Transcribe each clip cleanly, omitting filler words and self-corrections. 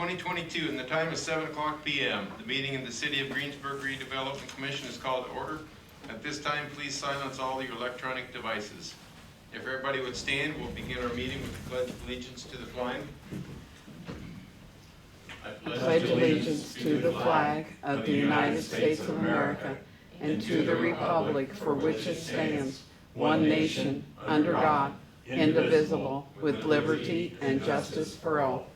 2022, and the time is 7 o'clock p.m. The meeting in the City of Greensburg Redevelopment Commission is called to order. At this time, please silence all your electronic devices. If everybody would stand, we'll begin our meeting with the Pledge of Allegiance to the flag. I pledge allegiance to the flag of the United States of America and to the republic for which it stands, one nation, under God, indivisible, with liberty and justice for all.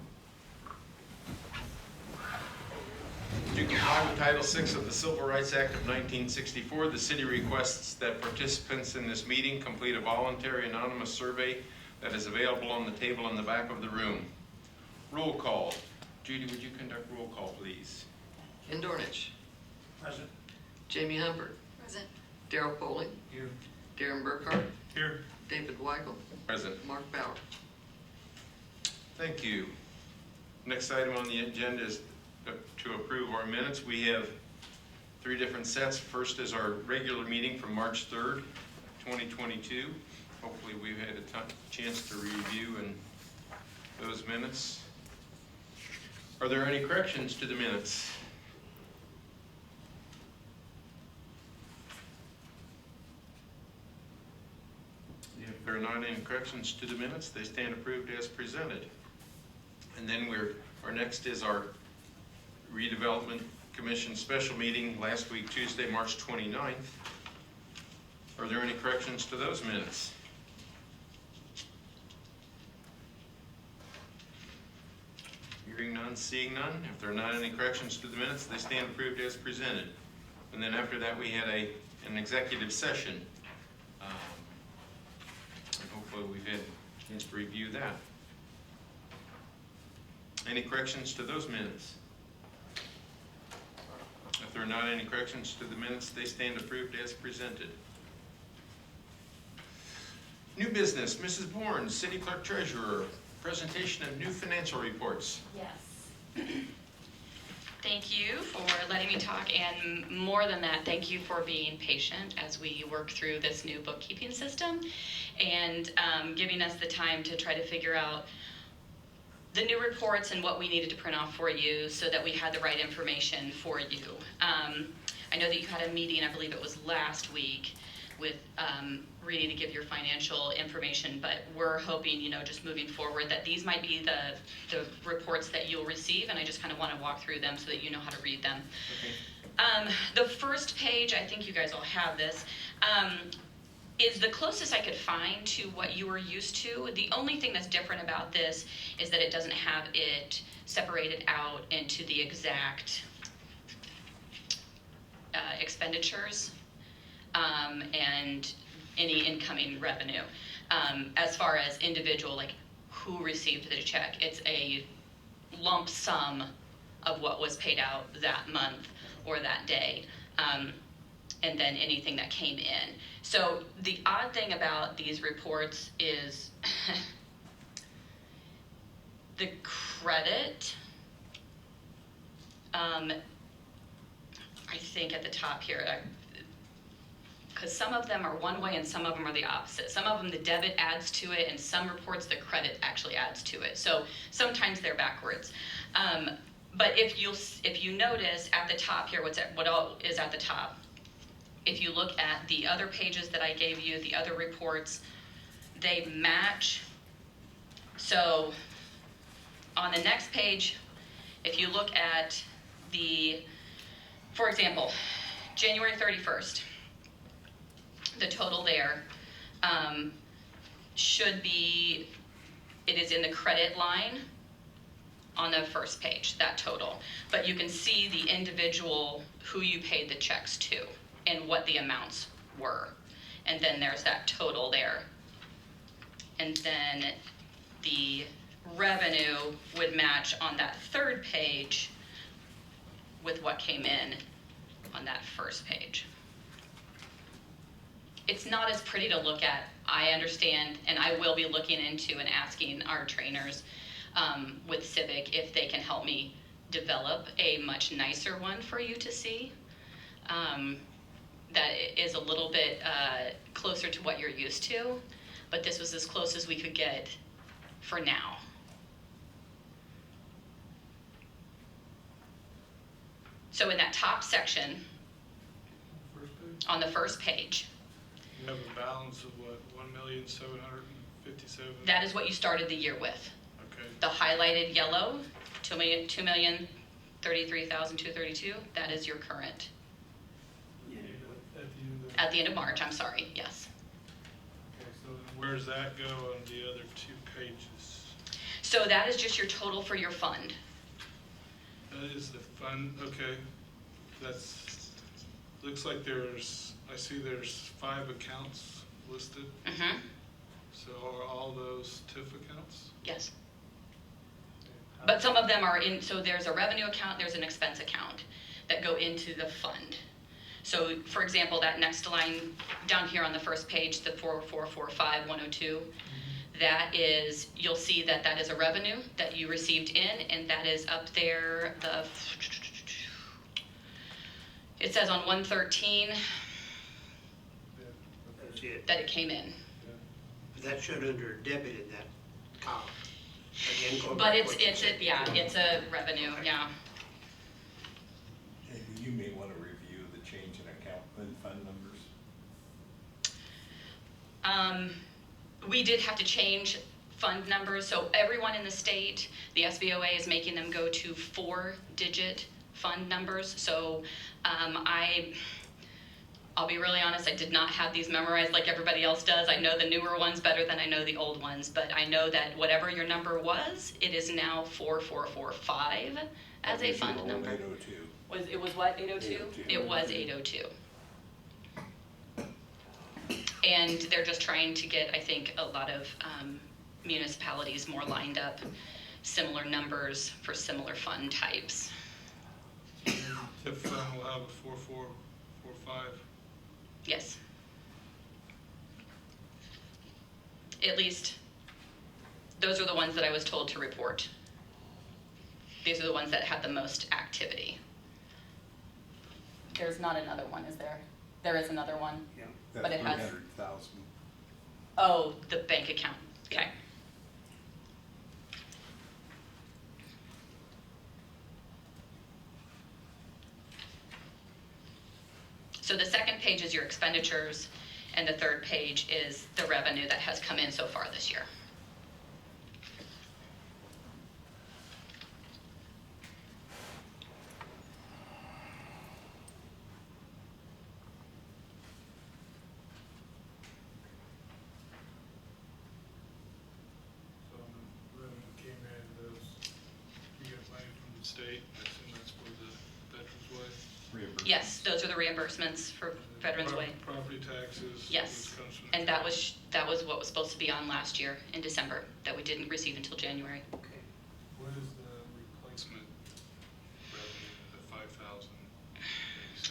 To comply with Title VI of the Civil Rights Act of 1964, the city requests that participants in this meeting complete a voluntary anonymous survey that is available on the table in the back of the room. Roll call. Judy, would you conduct roll call, please? Ken Dornich. Present. Jamie Humbert. Present. Daryl Poling. Here. Darren Burkhart. Here. David Weigel. Present. Mark Bauer. Thank you. Next item on the agenda is to approve our minutes. We have 3 different sets. First is our regular meeting from March 3rd, 2022. Hopefully we've had a chance to review those minutes. Are there any corrections to the minutes? If there are not any corrections to the minutes, they stand approved as presented. And then our next is our Redevelopment Commission special meeting last week, Tuesday, March 29th. Are there any corrections to those minutes? Hearing none, seeing none. If there are not any corrections to the minutes, they stand approved as presented. And then after that, we had an executive session. And hopefully we've had a chance to review that. Any corrections to those minutes? If there are not any corrections to the minutes, they stand approved as presented. New business, Mrs. Bourne, City Clerk Treasurer, presentation of new financial reports. Yes. Thank you for letting me talk, and more than that, thank you for being patient as we work through this new bookkeeping system and giving us the time to try to figure out the new reports and what we needed to print off for you so that we had the right information for you. I know that you had a meeting, I believe it was last week, with Reedy to give your financial information, but we're hoping, just moving forward, that these might be the reports that you'll receive, and I just kind of want to walk through them so that you know how to read them. Okay. The first page, I think you guys all have this, is the closest I could find to what you were used to. The only thing that's different about this is that it doesn't have it separated out into the exact expenditures and any incoming revenue. As far as individual, like who received the check, it's a lump sum of what was paid out that month or that day. And then anything that came in. So the odd thing about these reports is the credit, I think at the top here, because some of them are one way and some of them are the opposite. Some of them the debit adds to it, and some reports the credit actually adds to it. So sometimes they're backwards. But if you notice at the top here, what all is at the top? If you look at the other pages that I gave you, the other reports, they match. So on the next page, if you look at for example, January 31st, the total there should be, it is in the credit line on the first page, that total. But you can see the individual who you paid the checks to and what the amounts were. And then there's that total there. And then the revenue would match on that third page with what came in on that first page. It's not as pretty to look at, I understand, and I will be looking into and asking our trainers with Civic if they can help me develop a much nicer one for you to see. That is a little bit closer to what you're used to, but this was as close as we could get for now. So in that top section, First page, on the first page, you have a balance of what, 1,757,000? that is what you started the year with. Okay, The highlighted yellow, 2,033,232, that is your current. at the end of, At the end of March, I'm sorry, yes. okay, so where's that go on the other 2 pages? So that is just your total for your fund. That is the fund, okay, that's, looks like I see there's 5 accounts listed, Mm-hmm, so are all those TIF accounts? yes. But some of them are in, so there's a revenue account, there's an expense account that go into the fund. So for example, that next line down here on the first page, the 4445102, that is, you'll see that that is a revenue that you received in, and that is up there, it says on 113 Yeah, That's it. that it came in. yeah. But that should under debited that column. Again, going But back to it's what you said yeah, before. it's a revenue, yeah. And you may want to review the change in account and fund numbers. We did have to change fund numbers, so everyone in the state, the SBOA is making them go to 4-digit fund numbers. So I'll be really honest, I did not have these memorized like everybody else does. I know the newer ones better than I know the old ones, but I know that whatever your number was, it is now 4445 as a fund number. 802. It was what, 802? 802. It was 802. And they're just trying to get, I think, a lot of municipalities more lined up, similar numbers for similar fund types. TIF fund will have a 4445. Yes. At least, those are the ones that I was told to report. These are the ones that had the most activity. There's not another one, is there? There is another one. Yeah. But That's it has- 300,000. Oh, the bank account, okay. So the second page is your expenditures, and the third page is the revenue that has come in so far this year. So the revenue came in, those, you get money from the state, I assume that's for the Veterans Way? Reimbursement. Yes, those are the reimbursements for Veterans Way. Property taxes. Yes, which comes from and that was what was supposed to be on last year in December, that we didn't receive until January. Okay. What is the replacement revenue, the 5,000?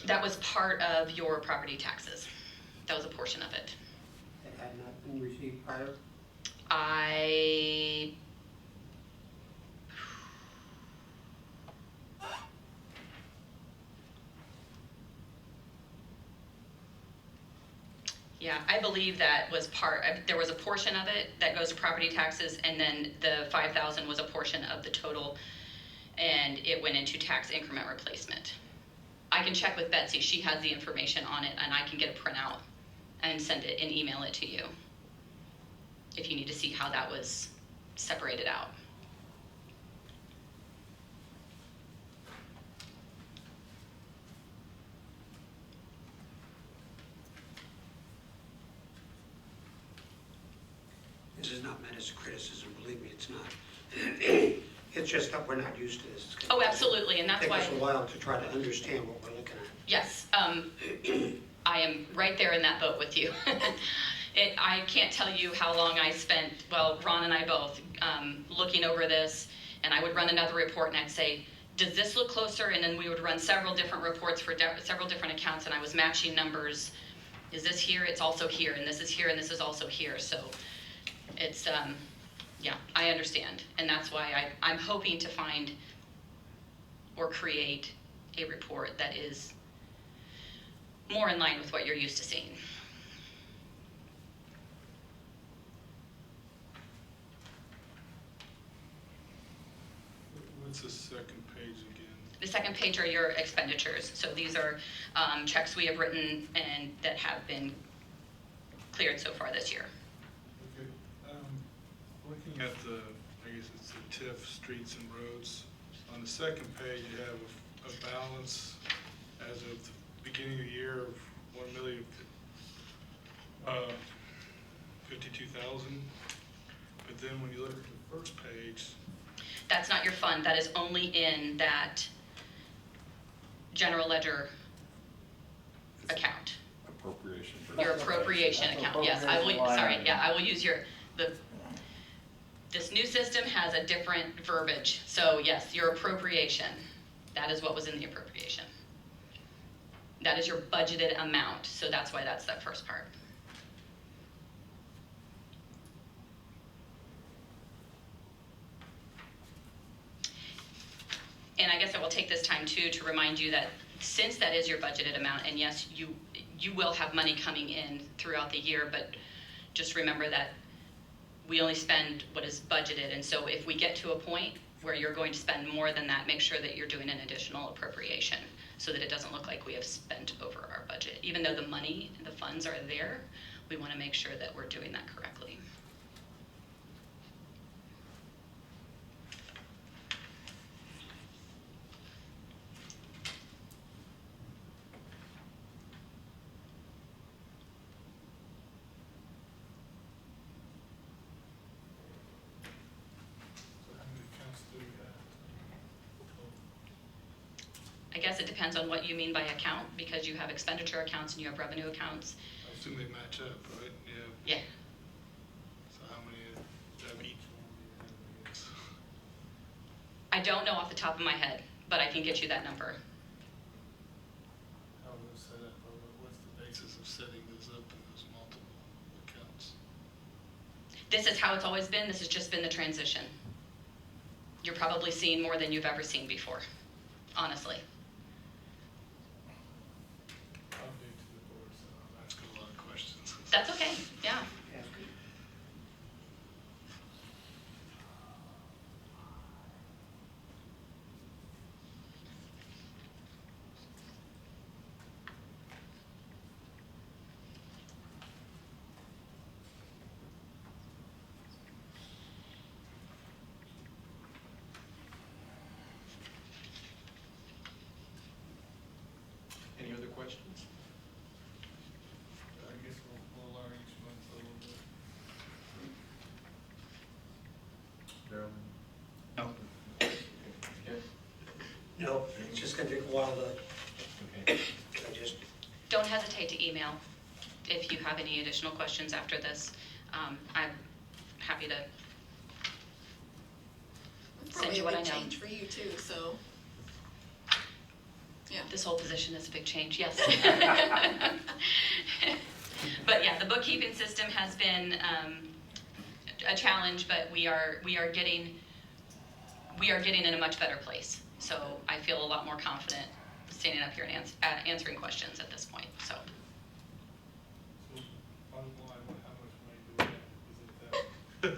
That was part of your property taxes. That was a portion of it. That had not been received prior? Yeah, I believe that was there was a portion of it that goes to property taxes, and then the 5,000 was a portion of the total, and it went into tax increment replacement. I can check with Betsy, she has the information on it, and I can get a printout and send it and email it to you if you need to see how that was separated out. This is not meant as a criticism, believe me, it's not. It's just that we're not used to this. Oh, absolutely, and that's why. Take us a while to try to understand what we're looking at. Yes, I am right there in that boat with you. I can't tell you how long I spent, well, Ron and I both, looking over this, and I would run another report and I'd say, does this look closer? And then we would run several different reports for several different accounts, and I was matching numbers. Is this here? It's also here, and this is here, and this is also here. So it's, yeah, I understand. And that's why I'm hoping to find or create a report that is more in line with what you're used to seeing. What's the second page again? The second page are your expenditures. So these are checks we have written and that have been cleared so far this year. Okay, looking at the, I guess it's the TIF, streets and roads, on the second page, you have a balance as of the beginning of the year of 1,052,000. But then when you look at the first page, That's not your fund. That is only in that general ledger account. Appropriation. Your appropriation account, yes, I will, sorry, yeah, I will use this new system has a different verbiage, so yes, your appropriation, that is what was in the appropriation. That is your budgeted amount, so that's why that's that first part. And I guess I will take this time too to remind you that since that is your budgeted amount, and yes, you will have money coming in throughout the year, but just remember that we only spend what is budgeted, and so if we get to a point where you're going to spend more than that, make sure that you're doing an additional appropriation so that it doesn't look like we have spent over our budget. Even though the money, the funds are there, we want to make sure that we're doing that correctly. so how many accounts do we have? I guess it depends on what you mean by account, because you have expenditure accounts and you have revenue accounts. I assume they match up, right? Yeah. Yeah, So how many of each one do you have, I guess? I don't know off the top of my head, but I can get you that number. How are those set up, or what's the basis of setting those up in those multiple accounts? This is how it's always been. This has just been the transition. You're probably seeing more than you've ever seen before, honestly. I'm new to the board, so I'm asking a lot of questions. That's okay, yeah. Any other questions? I guess we'll learn each month a little bit. Darrell? No. Okay. No, it's just gonna take a while to, Okay. I just, Don't hesitate to email if you have any additional questions after this. I'm happy to send you what I know. Probably a big change for you too, so. Yeah. This whole position is a big change, yes. But yeah, the bookkeeping system has been a challenge, but we are getting in a much better place. So I feel a lot more confident standing up here and answering questions at this point. So So, bottom line, how much money do we have? Is it that?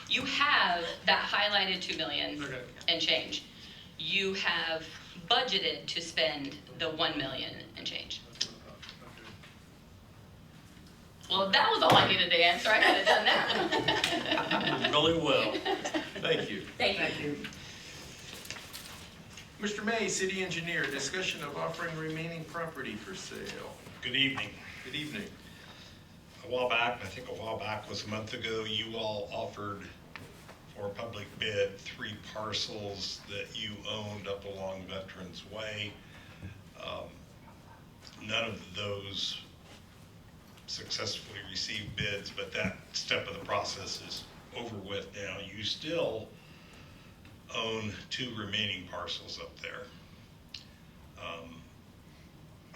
you have that highlighted 2 million Okay. and change. You have budgeted to spend the 1 million and change. That's what I thought. Okay. Well, if that was all I needed to answer, I could have done that. Really well. Thank you. Thank you. Mr. May, City Engineer, discussion of offering remaining property for sale. Good evening. Good evening. A while back, I think a while back was a month ago, you all offered for a public bid 3 parcels that you owned up along Veterans Way. None of those successfully received bids, but that step of the process is over with now. You still own 2 remaining parcels up there.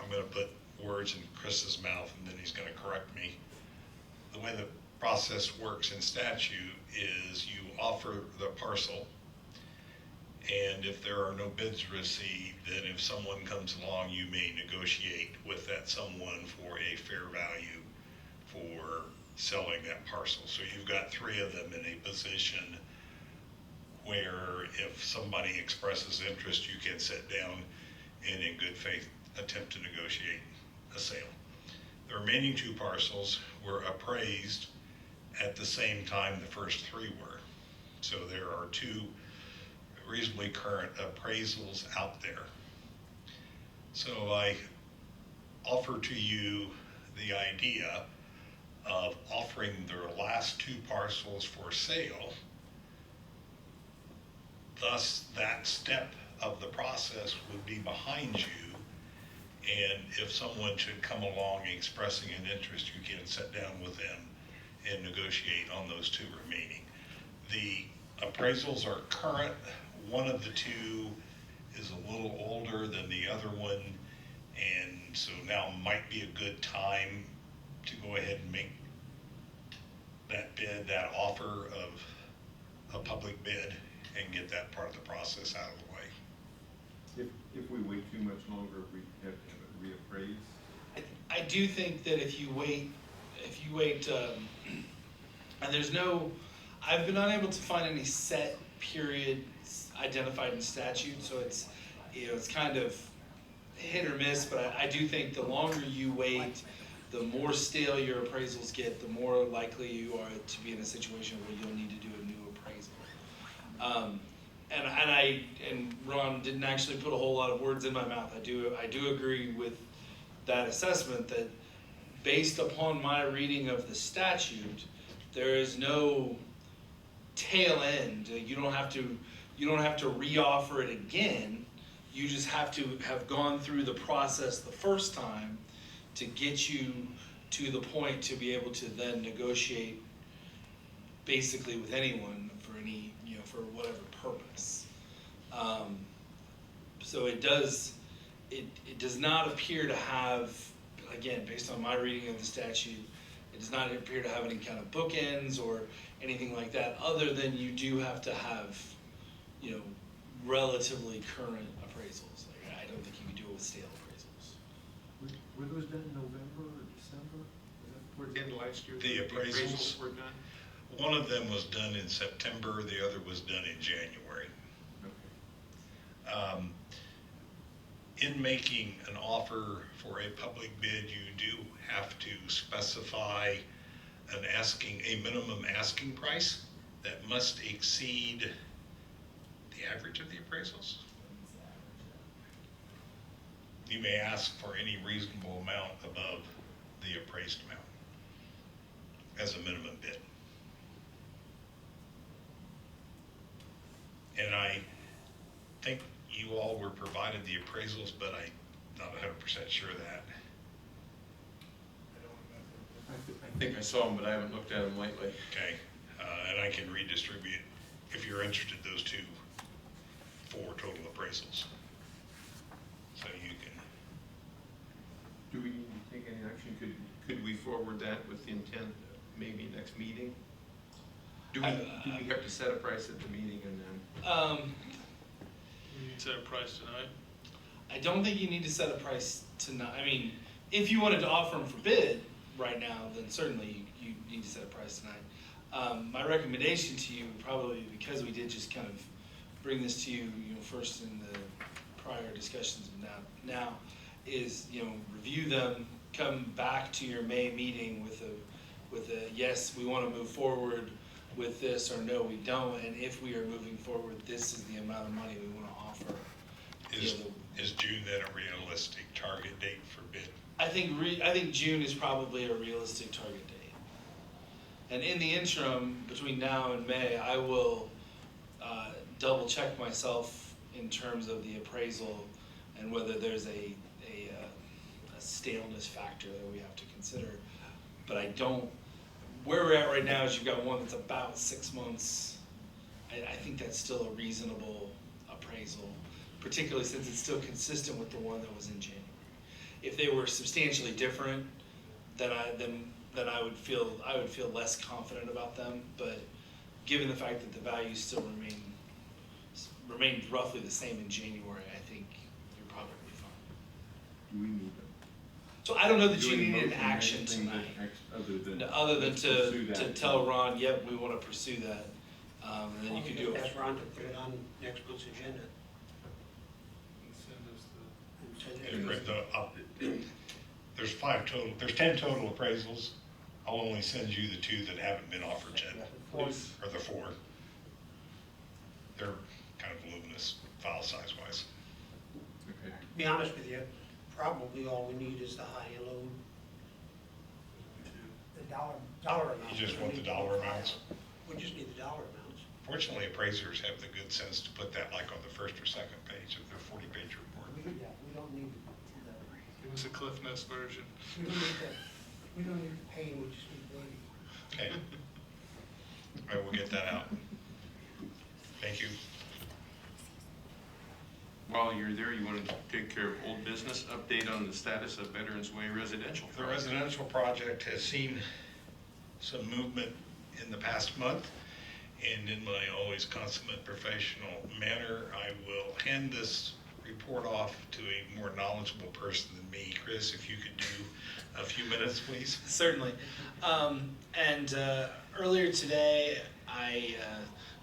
I'm going to put words in Chris's mouth and then he's going to correct me. The way the process works in statute is you offer the parcel, and if there are no bids received, then if someone comes along, you may negotiate with that someone for a fair value for selling that parcel. So you've got 3 of them in a position where if somebody expresses interest, you can sit down and in good faith attempt to negotiate a sale. The remaining 2 parcels were appraised at the same time the first 3 were. So there are 2 reasonably current appraisals out there. So I offer to you the idea of offering their last 2 parcels for sale. Thus, that step of the process would be behind you. And if someone should come along expressing an interest, you can sit down with them and negotiate on those 2 remaining. The appraisals are current. One of the 2 is a little older than the other one, and so now might be a good time to go ahead and make that bid, that offer of a public bid, and get that part of the process out of the way. If we wait too much longer, we have to reappraise. I do think that if you wait, and there's no, I've been unable to find any set period identified in statute, so it's, it's kind of hit or miss, but I do think the longer you wait, the more stale your appraisals get, the more likely you are to be in a situation where you'll need to do a new appraisal. And Ron didn't actually put a whole lot of words in my mouth. I do agree with that assessment that based upon my reading of the statute, there is no tail end. You don't have to re-offer it again. You just have to have gone through the process the first time to get you to the point to be able to then negotiate basically with anyone for any, for whatever purpose. So it does not appear to have, again, based on my reading of the statute, it does not appear to have any kind of bookends or anything like that, other than you do have to have, relatively current appraisals. Like, I don't think you can do it with stale appraisals. Were those done in November or December? Towards the end of last year? The appraisals were done? One of them was done in September, the other was done in January. Okay. In making an offer for a public bid, you do have to specify a minimum asking price that must exceed the average of the appraisals. You may ask for any reasonable amount above the appraised amount as a minimum bid. And I think you all were provided the appraisals, but I'm not 100% sure of that. I think I saw them, but I haven't looked at them lately. Okay, and I can redistribute, if you're interested, those 4 total appraisals. So you can. Do we need to take any action? Could we forward that with the intent, maybe next meeting? Do we have to set a price at the meeting and then? We need to set a price tonight. I don't think you need to set a price tonight. I mean, if you wanted to offer them for bid right now, then certainly you need to set a price tonight. My recommendation to you, probably because we did just kind of bring this to you, first in the prior discussions of now is, review them, come back to your May meeting with a yes, we want to move forward with this, or no, we don't, and if we are moving forward, this is the amount of money we want to offer. Is June then a realistic target date for bid? I think June is probably a realistic target date. And in the interim, between now and May, I will double check myself in terms of the appraisal and whether there's a staleness factor that we have to consider. But where we're at right now is you've got one that's about 6 months. I think that's still a reasonable appraisal, particularly since it's still consistent with the one that was in January. If they were substantially different, then I would feel less confident about them. But given the fact that the values still remained roughly the same in January, I think you're probably fine. Do we need them? So I don't know that Do you we need an motion action anything tonight, other than other than pursue to that? tell Ron, yep, we want to pursue that. And then you can do it. Ask Ron to put it on next month's agenda. And send us the, And send And it- there's 5 total, there's 10 total appraisals. I'll only send you the 2 that haven't been offered yet, please. or the 4. They're kind of voluminous file size wise. Okay. To be honest with you, probably all we need is the high and low, the dollar amount. You just want the dollar amounts? We just need the dollar amounts. Fortunately, appraisers have the good sense to put that like on the first or second page of their 40-page report. We don't need Give us a Cliff Notes version. we don't need the pain, we just need the baby. Okay. All right, we'll get that out. Thank you. While you're there, you want to take care of old business, update on the status of Veterans Way residential. The residential project has seen some movement in the past month, and in my always consummate professional manner, I will hand this report off to a more knowledgeable person than me. Chris, if you could do a few minutes, please. Certainly. Earlier today, I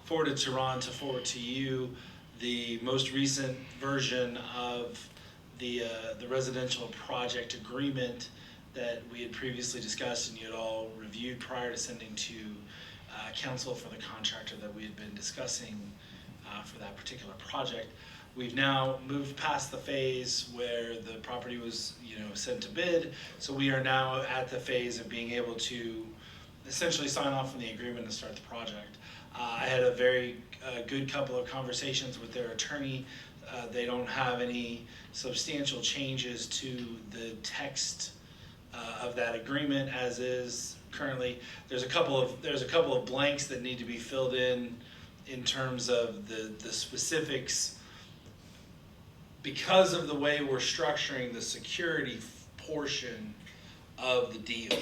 forwarded to Ron to forward to you the most recent version of the residential project agreement that we had previously discussed and you had all reviewed prior to sending to council for the contractor that we had been discussing for that particular project. We've now moved past the phase where the property was, sent to bid. So we are now at the phase of being able to essentially sign off on the agreement and start the project. I had a very good couple of conversations with their attorney. They don't have any substantial changes to the text of that agreement as is currently. There's a couple of blanks that need to be filled in terms of the specifics because of the way we're structuring the security portion of the deal.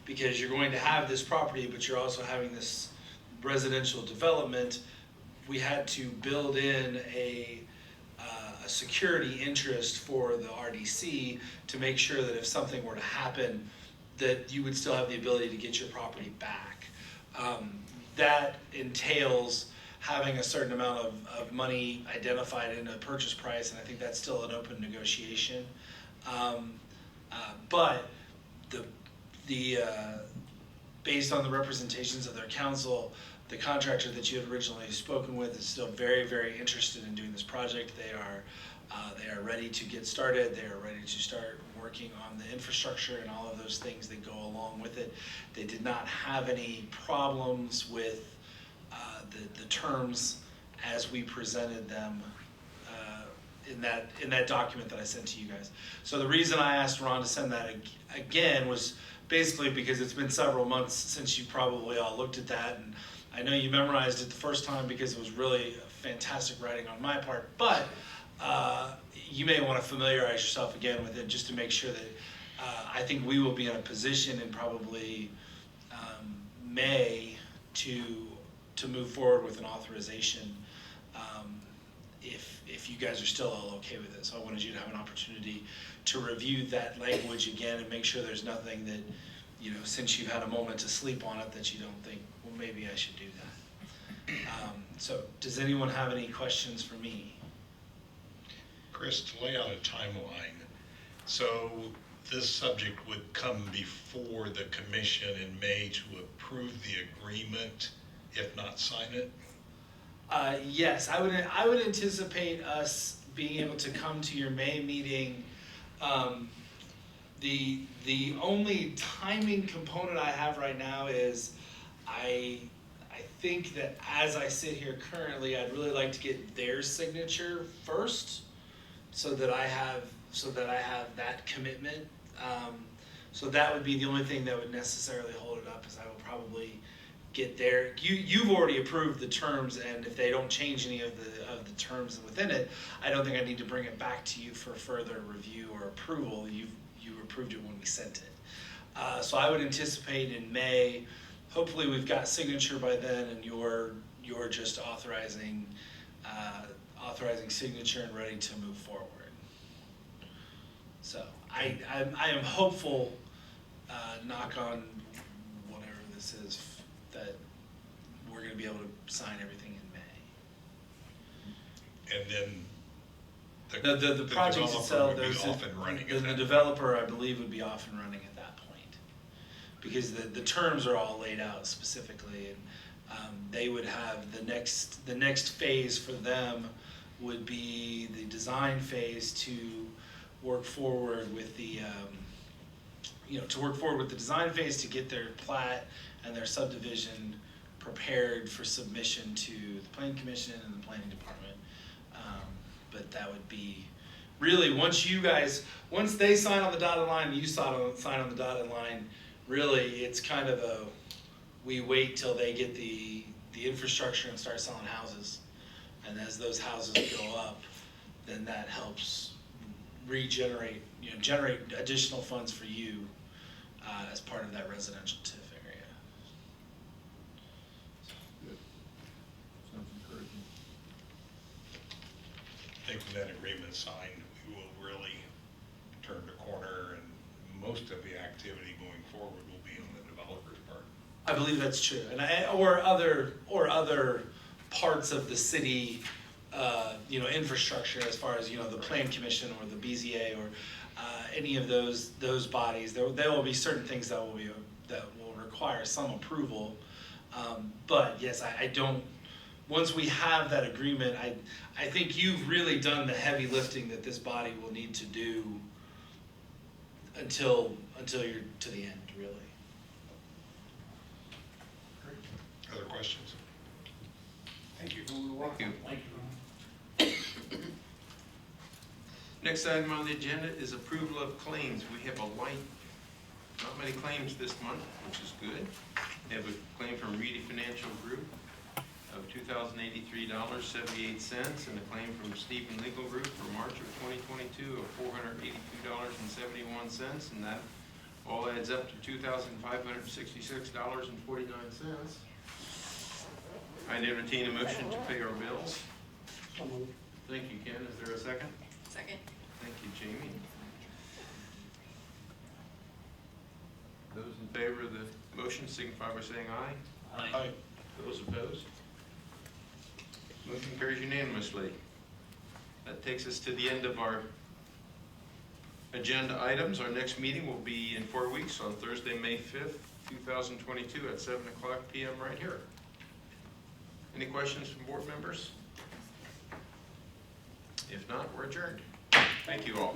Because you're going to have this property, but you're also having this residential development, we had to build in a security interest for the RDC to make sure that if something were to happen, that you would still have the ability to get your property back. That entails having a certain amount of money identified in a purchase price, and I think that's still an open negotiation. But based on the representations of their council, the contractor that you had originally spoken with is still very, very interested in doing this project. They are ready to get started. They are ready to start working on the infrastructure and all of those things that go along with it. They did not have any problems with the terms as we presented them in that document that I sent to you guys. So the reason I asked Ron to send that again was basically because it's been several months since you probably all looked at that, and I know you memorized it the first time because it was really fantastic writing on my part, but you may want to familiarize yourself again with it just to make sure that I think we will be in a position in probably May to move forward with an authorization if you guys are still all okay with it. So I wanted you to have an opportunity to review that language again and make sure there's nothing that, since you've had a moment to sleep on it, that you don't think, well, maybe I should do that. So does anyone have any questions for me? Chris, to lay out a timeline, so this subject would come before the commission in May to approve the agreement, if not sign it? Yes, I would anticipate us being able to come to your May meeting. The only timing component I have right now is I think that as I sit here currently, I'd really like to get their signature first, so that I have that commitment. So that would be the only thing that would necessarily hold it up, is I will probably get there. You've already approved the terms, and if they don't change any of the terms within it, I don't think I need to bring it back to you for further review or approval. You approved it when we sent it. So I would anticipate in May, hopefully we've got signature by then, and you're just authorizing signature and ready to move forward. So I am hopeful, knock on whatever this is, that we're gonna be able to sign everything in May. And then The projects itself, developer would be those, off and running at the that developer, I believe, would be off and running at that point. Because the terms are all laid out specifically, and they would have the next phase for them would be the design phase to work forward with the, design phase to get their plat and their subdivision prepared for submission to the planning commission and the planning department. But that would be, really, once they sign on the dotted line, and you sign on the dotted line, really, it's kind of we wait till they get the infrastructure and start selling houses. And as those houses go up, then that helps generate additional funds for you as part of that residential TIF area. Sounds encouraging. I think with that agreement signed, we will really turn the corner, and most of the activity going forward will be on the developer's part. I believe that's true, and or other parts of the city, infrastructure, as far as, the plan commission or the BZA or any of those bodies. There will be certain things that will require some approval, but yes, I don't. Once we have that agreement, I think you've really done the heavy lifting that this body will need to do until you're to the end, really. Other questions? Thank you. Thank you. Next item on the agenda is approval of claims. We have not many claims this month, which is good. We have a claim from Reedy Financial Group of $2,083.78, and a claim from Stephen Legal Group for March of 2022 of $482.71, and that all adds up to $2,566.49. I'd entertain a motion to pay our bills. Thank you, Ken. Is there a second? Second. Thank you, Jamie. Those in favor of the motion signify by saying aye. Aye. Those opposed? Motion carries unanimously. That takes us to the end of our agenda items. Our next meeting will be in 4 weeks on Thursday, May 5th, 2022 at 7 o'clock p.m. right here. Any questions from board members? If not, we're adjourned. Thank you all.